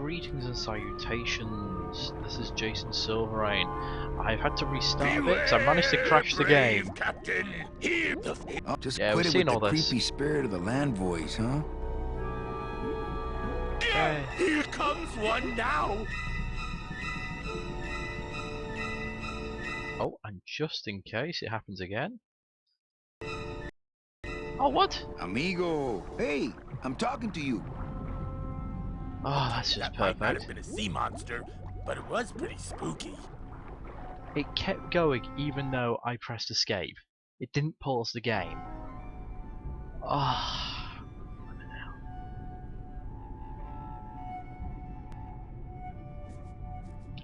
greetings and salutations. This is Jason Silverain. I've had to restart a bit because I managed to crash the game. Captain, here Just Yeah, quit we've it seen with all the this. creepy spirit of the land voice, huh? Okay. Here comes one now. Oh, and just in case it happens again. Oh, what? Amigo, hey, I'm talking to you. Oh, that's just That might not perfect. have been a sea monster, but it was pretty spooky. It kept going even though I pressed escape. It didn't pause the game. Ah.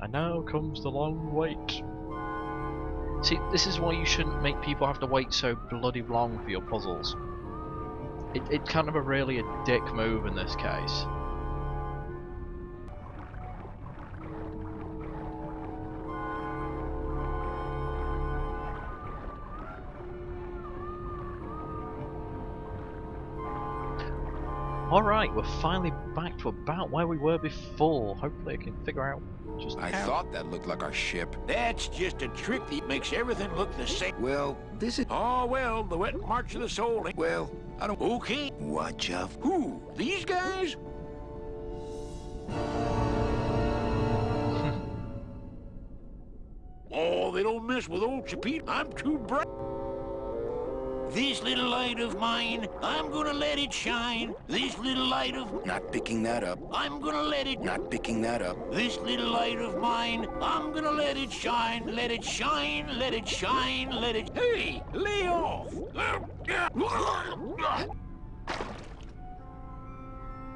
And now comes the long wait. See, this is why you shouldn't make people have to wait so bloody long for your puzzles. It's kind of really a dick move in this case. Alright, we're finally back to about where we were before. Hopefully I can figure out just I how. thought that looked like our ship. That's just a trick that makes everything look the same. Well, this is... Oh, well, the wet march of the soul. Well, I don't... Okay. Watch out. Who? These guys? Oh, they don't mess with old Chapit. I'm too bright. This little light of mine, I'm gonna let it shine. This little light of... Not picking that up. I'm gonna let it... Not picking that up. This little light of mine, I'm gonna let it shine. Let it shine, let it shine, let it... Hey, lay off.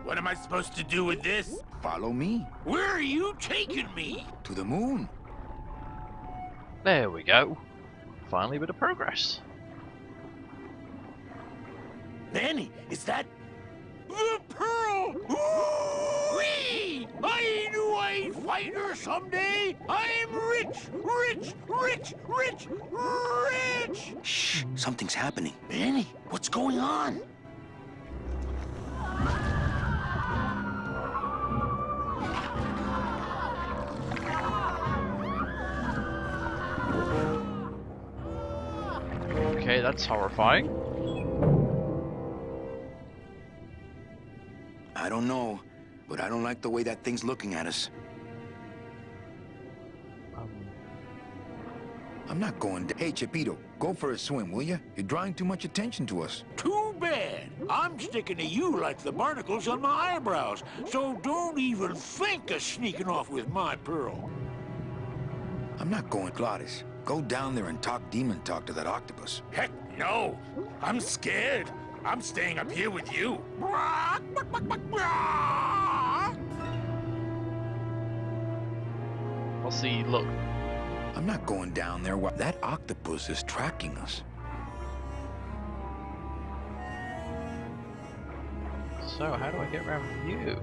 What am I supposed to do with this? Follow me. Where are you taking me? To the moon. There we go. Finally a bit of progress. Manny, is that... The pearl! Whee! I knew I'd find her someday! I'm rich, rich, rich, rich, rich! Shh, something's happening. Manny, what's going on? Okay, that's horrifying. I don't know, but I don't like the way that thing's looking at us. I'm not going to... Hey, Chapito, go for a swim, will you? You're drawing too much attention to us. Too bad. I'm sticking to you like the barnacles on my eyebrows, so don't even think of sneaking off with my pearl. I'm not going... Gladys, go down there and talk demon talk to that octopus. Heck no! I'm scared. I'm staying up here with you. I'll see, look. I'm not going down there while... That octopus is tracking us. So, how do I get around you?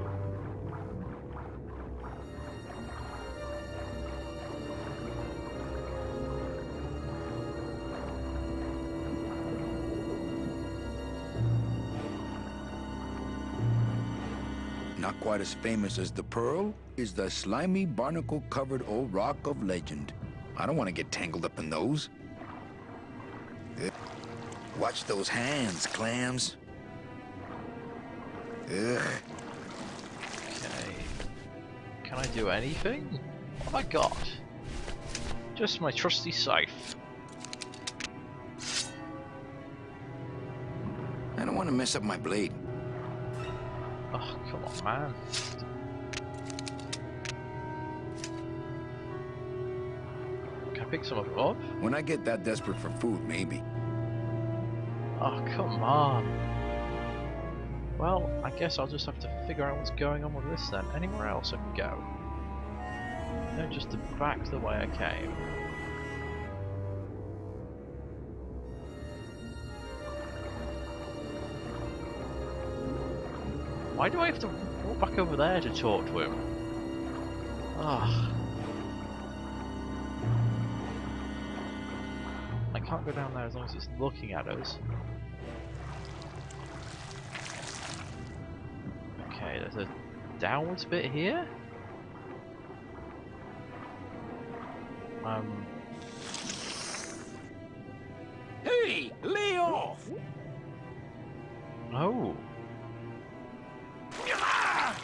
Not quite as famous as the Pearl is the slimy, barnacle-covered old rock of legend. I don't want to get tangled up in those. Ugh. Watch those hands, clams. Ugh. Okay. Can I do anything? What have I got? Just my trusty scythe. I don't want to mess up my blade. Oh, come on, man. Can I pick some of it up? When I get that desperate for food, maybe. Oh, come on. Well, I guess I'll just have to figure out what's going on with this then. Anywhere else I can go? No, just back the way I came. Why do I have to walk back over there to talk to him? Ah. I can't go down there as long as it's looking at us. Okay, there's a downwards bit here? Hey, lay off! Oh. Ah!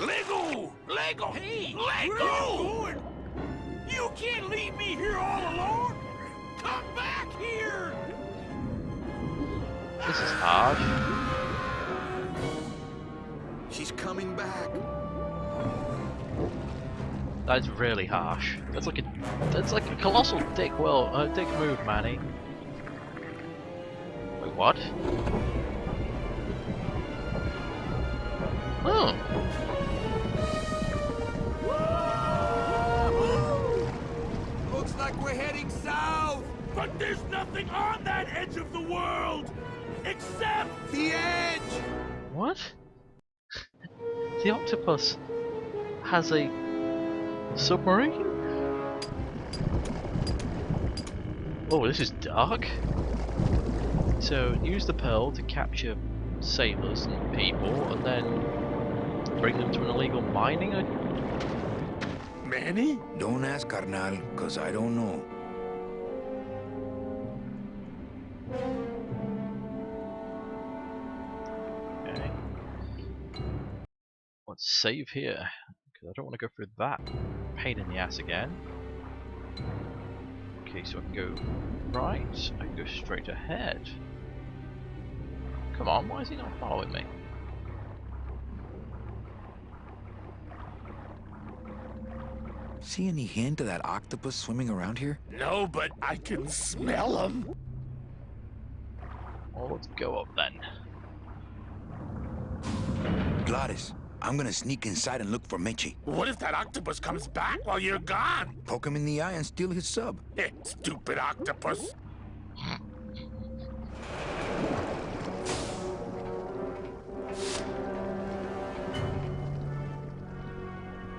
Lego! Lego! Hey! Lego! You can't leave me here all alone! Come back here! This is hard. She's coming back. That is really harsh. That's like a colossal dick dick move, Manny. Wait, what? Oh. Looks like we're heading south. But there's nothing on that edge of the world! Except... The edge! What? The octopus has a submarine? Oh, this is dark. So use the pearl to capture sailors and people, and then bring them to an illegal mining. Manny? Don't ask, carnal, cause I don't know. Okay. Let's save here, because I don't want to go through that pain in the ass again. Okay, so I can go right, I can go straight ahead. Come on, why is he not following me? See any hint of that octopus swimming around here? No, but I can smell him. Well, let's go up then. Gladys, I'm gonna sneak inside and look for Meche. What if that octopus comes back while you're gone? Poke him in the eye and steal his sub. Stupid octopus.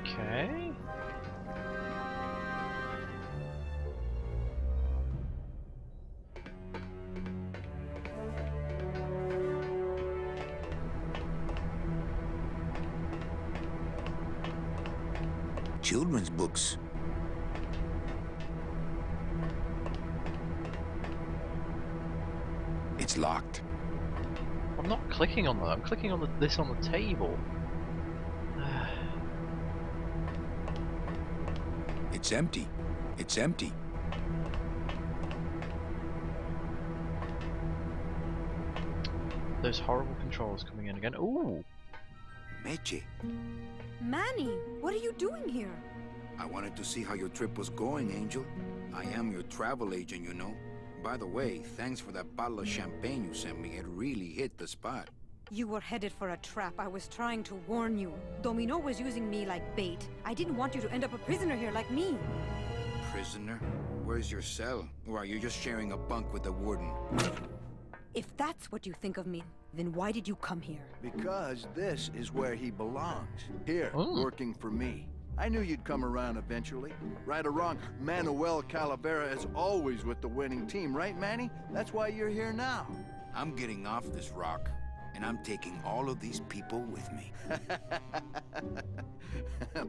Okay. Children's books. It's locked. I'm not clicking on that, I'm clicking on this on the table. It's empty. It's empty. Those horrible controls coming in again. Ooh! Meche, Manny, what are you doing here? I wanted to see how your trip was going, Angel. I am your travel agent, you know. By the way, thanks for that bottle of champagne you sent me. It really hit the spot. You were headed for a trap. I was trying to warn you. Domino was using me like bait. I didn't want you to end up a prisoner here like me. Prisoner? Where's your cell? Or are you just sharing a bunk with the warden? If that's what you think of me, then why did you come here? Because this is where he belongs. Here, Oh. working for me. I knew you'd come around eventually. Right or wrong, Manuel Calavera is always with the winning team, right, Manny? That's why you're here now. I'm getting off this rock, and I'm taking all of these people with me.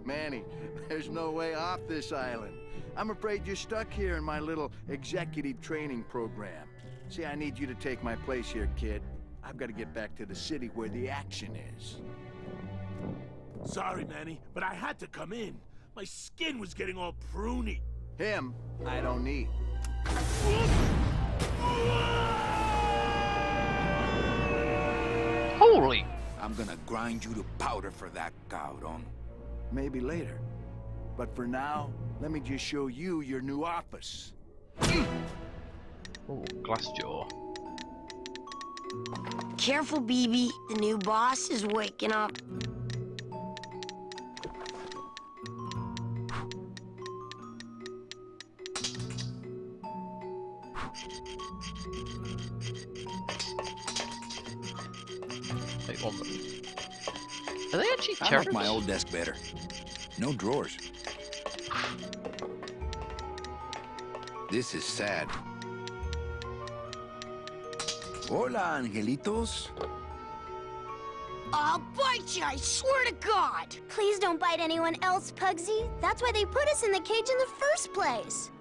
Manny, there's no way off this island. I'm afraid you're stuck here in my little executive training program. See, I need you to take my place here, kid. I've got to get back to the city where the action is. Sorry, Manny, but I had to come in. My skin was getting all pruny. Him, I don't need. Holy! I'm gonna grind you to powder for that, cabrón. Maybe later. But for now, let me just show you your new office. Oh, glass jaw. Careful, BB. The new boss is waking up. Wait, one minute. Are they actually I terrorists? like my old desk better. No drawers. This is sad. Hola, angelitos. I'll bite you, I swear to God! Please don't bite anyone else, Pugsy. That's why they put us in the cage in the first place.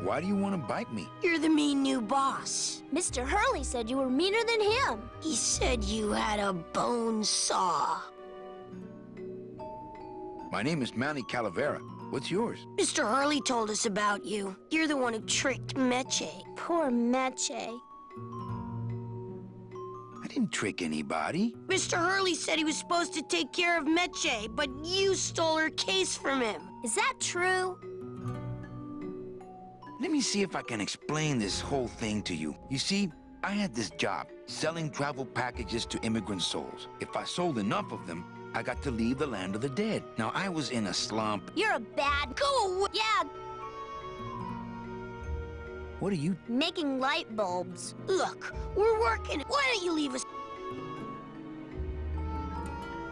Why do you want to bite me? You're the mean new boss. Mr. Hurley said you were meaner than him. He said you had a bone saw. My name is Manny Calavera. What's yours? Mr. Hurley told us about you. You're the one who tricked Meche. Poor Meche. I didn't trick anybody. Mr. Hurley said he was supposed to take care of Meche, but you stole her case from him. Is that true? Let me see if I can explain this whole thing to you. You see, I had this job, selling travel packages to immigrant souls. If I sold enough of them, I got to leave the land of the dead. Now, I was in a slump. You're a bad... Go away! Yeah, What are you? making light bulbs. Look, we're working. Why don't you leave us?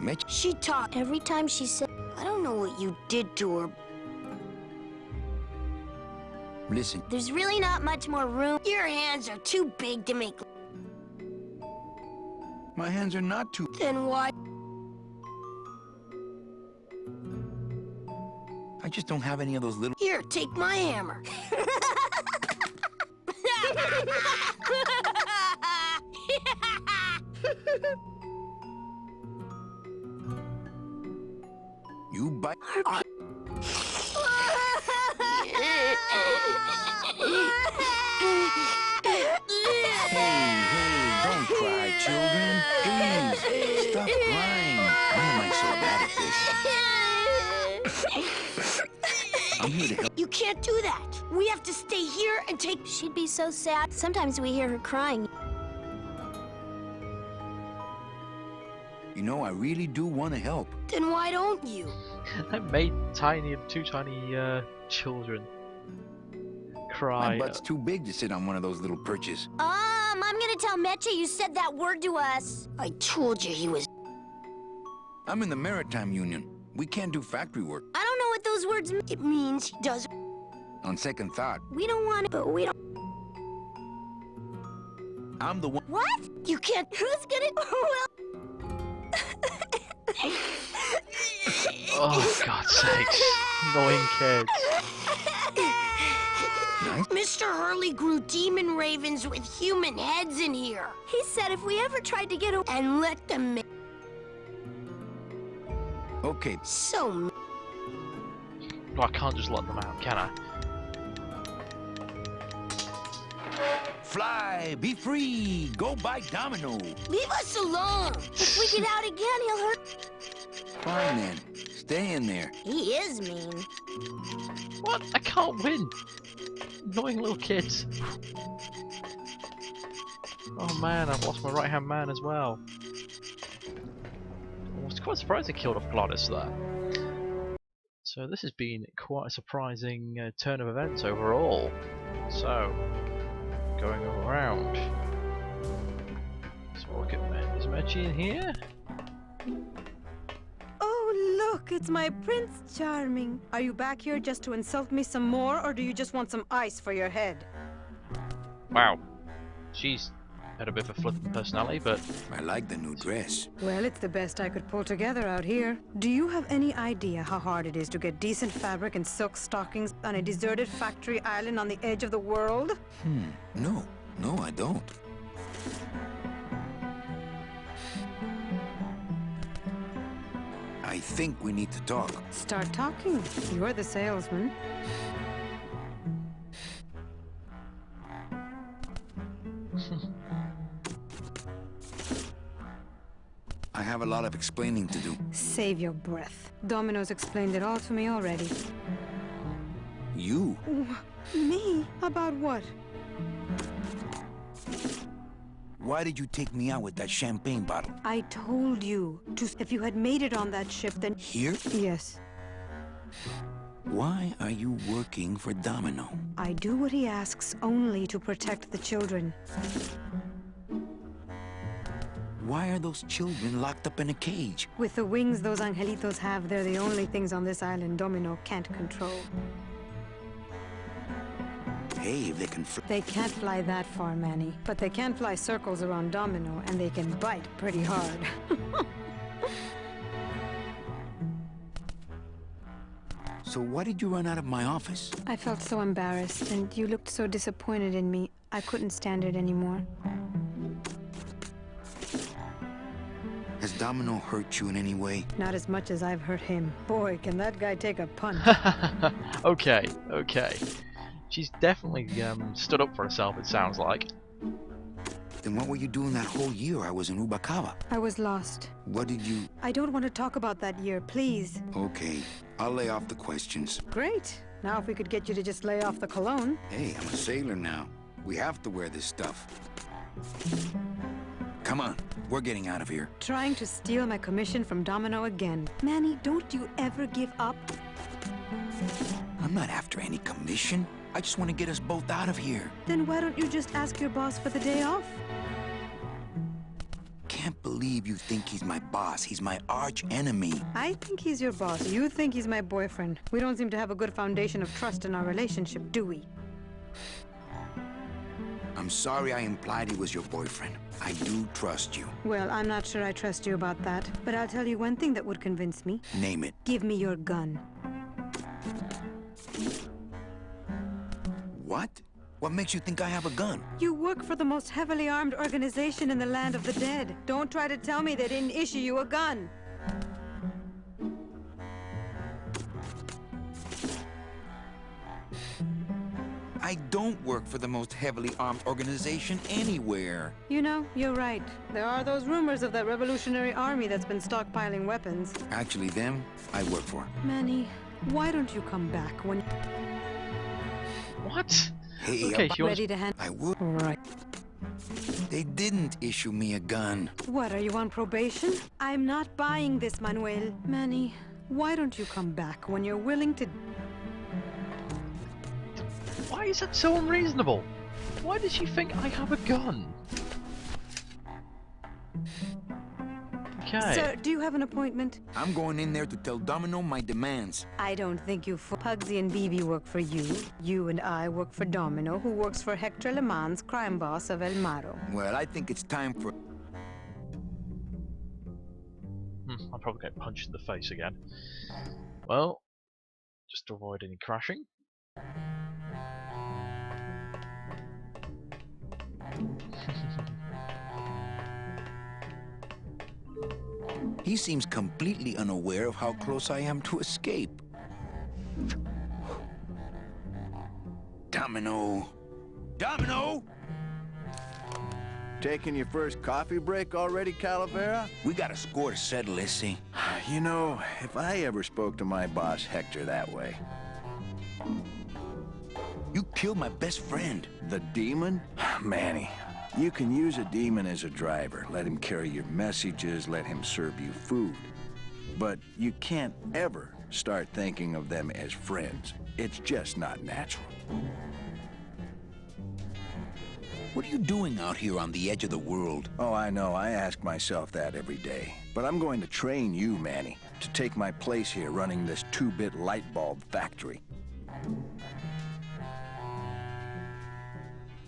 Mitch? She talked. Every time she said... I don't know what you did to her. Listen, There's really not much more room. Your hands are too big to make. my hands are not too... Then why? I just don't have any of those little... Here, take my hammer. You bite... Hey, don't cry, children. Please, stop crying. Why am I so bad at this? I'm here to help. You can't do that. We have to stay here and take... She'd be so sad. Sometimes we hear her crying. You know, I really do want to help. Then why don't you? I made two tiny children cry. My butt's too big to sit on one of those little perches. I'm gonna tell Meche you said that word to us. I told you he was... I'm in the Maritime Union. We can't do factory work. I don't know what those words mean. It means he does... On second thought, We don't want it, but we don't... I'm the one... What? You can't... Who's gonna... Oh, God's sakes. Annoying kids. Nice. Mr. Hurley grew demon ravens with human heads in here. He said if we ever tried to get away... And let them make... Okay, So... Well, I can't just let them out, can I? fly, be free, go by Domino. Leave us alone. If we get out again, he'll hurt... Fine then, stay in there. He is mean. What? I can't win. Annoying little kids. Oh man, I've lost my right hand man as well. I was quite surprised I killed off Glottis there. So this has been quite a surprising turn of events overall. So, going around. So look at me. Is Mechi in here? Oh, look, it's my Prince Charming. Are you back here just to insult me some more, or do you just want some ice for your head? Wow. She's had a bit of a flippant personality, but I like the new dress. Well, it's the best I could pull together out here. Do you have any idea how hard it is to get decent fabric and silk stockings on a deserted factory island on the edge of the world? No, I don't. I think we need to talk. Start talking. You're the salesman. I have a lot of explaining to do. Save your breath. Domino's explained it all to me already. You? Me? About what? Why did you take me out with that champagne bottle? I told you. If you had made it on that ship, then... Here? Yes. Why are you working for Domino? I do what he asks only to protect the children. Why are those children locked up in a cage? With the wings those angelitos have, they're the only things on this island Domino can't control. Hey, if they can fly. They can't fly that far, Manny. But they can fly circles around Domino, and they can bite pretty hard. So why did you run out of my office? I felt so embarrassed, and you looked so disappointed in me. I couldn't stand it anymore. Has Domino hurt you in any way? Not as much as I've hurt him. Boy, can that guy take a punch. Okay, okay. She's definitely stood up for herself, it sounds like. Then what were you doing that whole year I was in Ubakawa? I was lost. What did you... I don't want to talk about that year, please. Okay, I'll lay off the questions. Great. Now if we could get you to just lay off the cologne. Hey, I'm a sailor now. We have to wear this stuff. Come on, we're getting out of here. Trying to steal my commission from Domino again. Manny, don't you ever give up? I'm not after any commission. I just want to get us both out of here. Then why don't you just ask your boss for the day off? Can't believe you think he's my boss. He's my arch enemy. I think he's your boss. You think he's my boyfriend. We don't seem to have a good foundation of trust in our relationship, do we? I'm sorry I implied he was your boyfriend. I do trust you. Well, I'm not sure I trust you about that. But I'll tell you one thing that would convince me. Name it. Give me your gun. What? What makes you think I have a gun? You work for the most heavily armed organization in the land of the dead. Don't try to tell me they didn't issue you a gun. I don't work for the most heavily armed organization anywhere. You know, you're right. There are those rumors of that revolutionary army that's been stockpiling weapons. Actually, them, I work for. Manny, why don't you come back when... What? Hey, Okay, I'm she wants... ready to hand... I would. Right. They didn't issue me a gun. What, are you on probation? I'm not buying this, Manuel. Manny, why don't you come back when you're willing to... Why is that so unreasonable? Why does she think I have a gun? Okay. Sir, do you have an appointment? I'm going in there to tell Domino my demands. I don't think you... Pugsy and BB work for you. You and I work for Domino, who works for Hector Le Mans, crime boss of El Maro. Well, I think it's time for... I'll probably get punched in the face again. Well, just to avoid any crashing. He seems completely unaware of how close I am to escape. Domino! Domino! Taking your first coffee break already, Calavera? We got a score to settle, Issy. You know, if I ever spoke to my boss Hector that way... You killed my best friend. The demon? Manny, you can use a demon as a driver. Let him carry your messages, let him serve you food. But you can't ever start thinking of them as friends. It's just not natural. What are you doing out here on the edge of the world? Oh, I know. I ask myself that every day. But I'm going to train you, Manny, to take my place here running this 2-bit light bulb factory.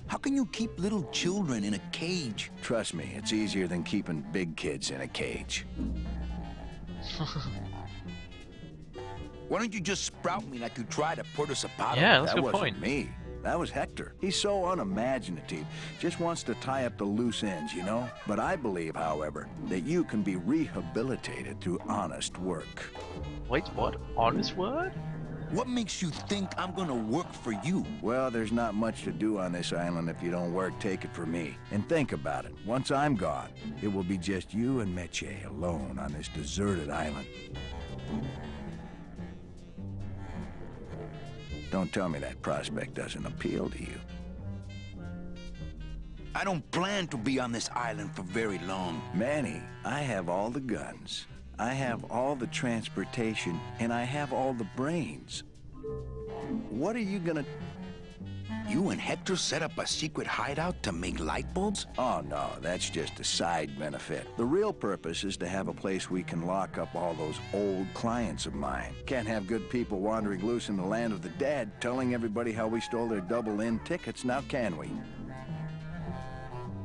How can you keep little children in a cage? Trust me, it's easier than keeping big kids in a cage. Why don't you just sprout me like you tried at Puerto Zapato? Yeah, that's a That good wasn't point. me. That was Hector. He's so unimaginative. Just wants to tie up the loose ends, you know? But I believe, however, that you can be rehabilitated through honest work. Wait, what? Honest word? What makes you think I'm gonna work for you? Well, there's not much to do on this island if you don't work, take it from me. And think about it. Once I'm gone, it will be just you and Meche alone on this deserted island. Don't tell me that prospect doesn't appeal to you. I don't plan to be on this island for very long. Manny, I have all the guns. I have all the transportation, and I have all the brains. What are you gonna... You and Hector set up a secret hideout to make light bulbs? Oh, no, that's just a side benefit. The real purpose is to have a place we can lock up all those old clients of mine. Can't have good people wandering loose in the land of the dead, telling everybody how we stole their double-in tickets, now can we?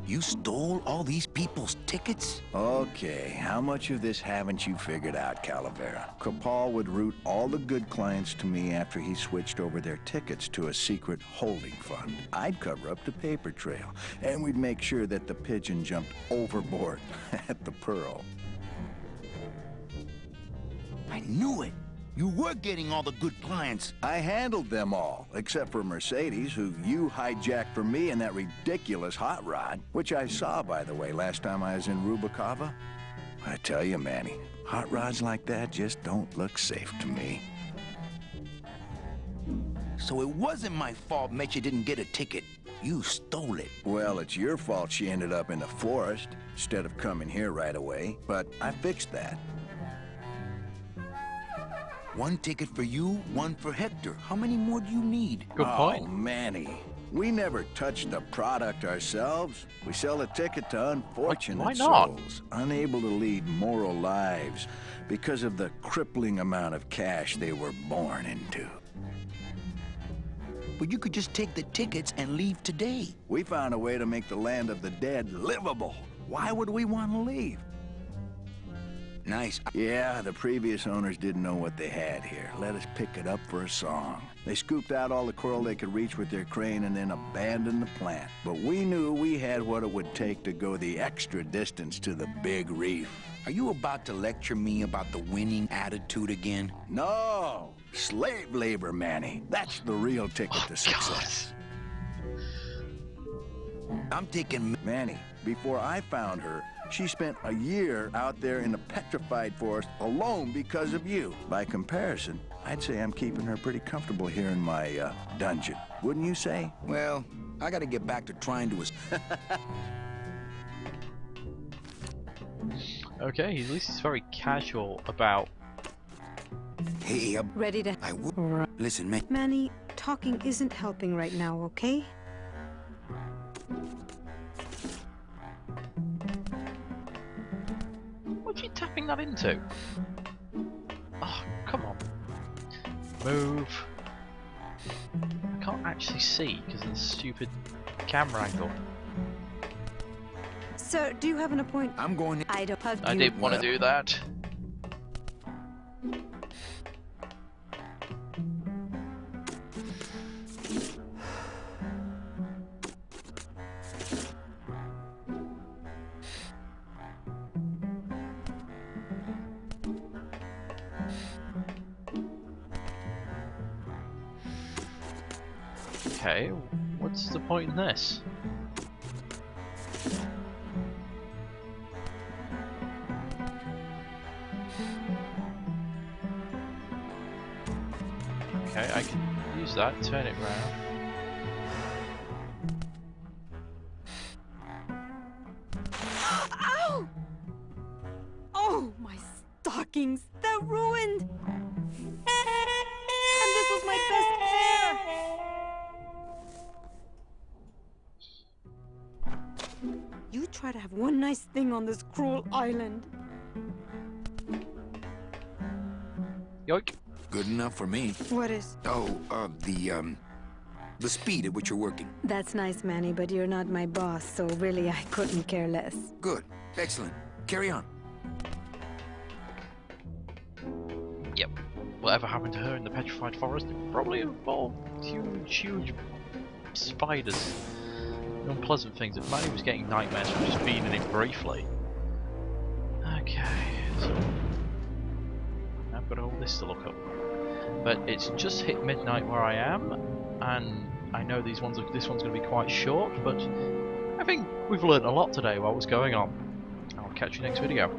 You stole all these people's tickets? Okay, how much of this haven't you figured out, Calavera? Capal would route all the good clients to me after he switched over their tickets to a secret holding fund. I'd cover up the paper trail, and we'd make sure that the pigeon jumped overboard at the Pearl. I knew it. You were getting all the good clients. I handled them all, except for Mercedes, who you hijacked from me in that ridiculous hot rod, which I saw, by the way, last time I was in Rubacava. I tell you, Manny, hot rods like that just don't look safe to me. So it wasn't my fault Meche didn't get a ticket. You stole it. Well, it's your fault she ended up in the forest instead of coming here right away, but I fixed that. One ticket for you, one for Hector. How many more do you need? Good point. Oh, Manny. We never touch the product ourselves. We sell a ticket to unfortunate Why not? souls, unable to lead moral lives because of the crippling amount of cash they were born into. But you could just take the tickets and leave today. We found a way to make the land of the dead livable. Why would we want to leave? Nice. Yeah, the previous owners didn't know what they had here. Let us pick it up for a song. They scooped out all the coral they could reach with their crane and then abandoned the plant. But we knew we had what it would take to go the extra distance to the big reef. Are you about to lecture me about the winning attitude again? No! Slave labor, Manny. That's the real ticket to success. I'm taking... Manny, before I found her, she spent a year out there in the petrified forest alone because of you. By comparison, I'd say I'm keeping her pretty comfortable here in my dungeon. Wouldn't you say? Well, I gotta get back to trying to... Okay, at least he's very casual about... Hey, Ready to... I would... Listen, man. Manny, talking isn't helping right now, okay? What's she tapping that into? Oh, come on. Move. I can't actually see because of the stupid camera angle. Sir, do you have an appointment? I'm going... I don't have I didn't want to do that. Okay, what's the point in this? Okay, I can use that, turn it round. Ow! Oh, my stockings! They're ruined! And this was my best pair! You try to have one nice thing on this cruel island. Yoink. Good enough for me. What is? Oh, the speed at which you're working. That's nice, Manny, but you're not my boss, so really I couldn't care less. Good. Excellent. Carry on. Yep. Whatever happened to her in the petrified forest probably involved huge spiders. Unpleasant things. If Manny was getting nightmares from just being in it briefly. Okay. So I've got all this to look up. But it's just hit midnight where I am, and I know this one's going to be quite short, but I think we've learned a lot today about what's going on. I'll catch you next video.